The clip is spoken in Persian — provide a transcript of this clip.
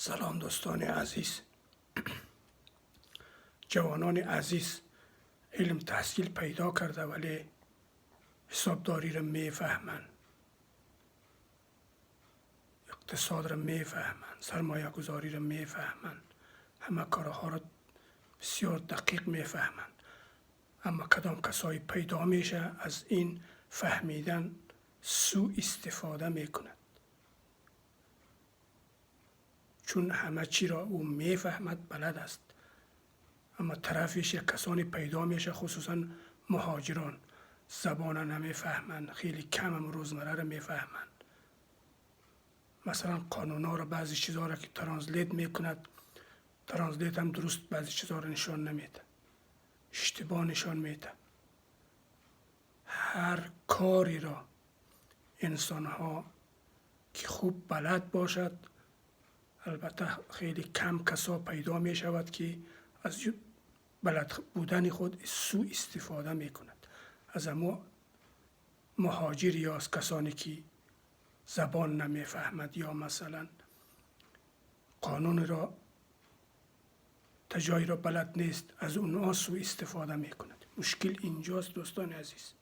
سلام دوستان عزیز، جوانان عزیز، علم تحصیل پیدا کرده ولی حسابداری را میفهمند، اقتصاد را میفهمند، سرمایه گذاری را میفهمند، همه کارها را بسیار دقیق میفهمند. اما کدام کسایی پیدا میشه از این فهمیدن سوء استفاده میکند، چون همه چی را او میفهمد، بلد است. اما طرفش یک کسانی پیدا میشه، خصوصا مهاجران، زبان نمیفهمند، خیلی کم هم روزمره را میفهمند. مثلا قانونا را، بعضی چیزها را که ترانسلیت میکند، ترانسلیت هم درست بعضی چیزها را نشان نمیده، اشتباه نشان میده. هر کاری را انسان ها که خوب بلد باشد، البته خیلی کم کسا پیدا می شود که از بلد بودن خود سوء استفاده می کند. از اما مهاجر یا از کسانی که زبان نمی فهمد یا مثلا قانون را تجایی را بلد نیست، از اونها سوء استفاده می کند. مشکل اینجاست دوستان عزیز.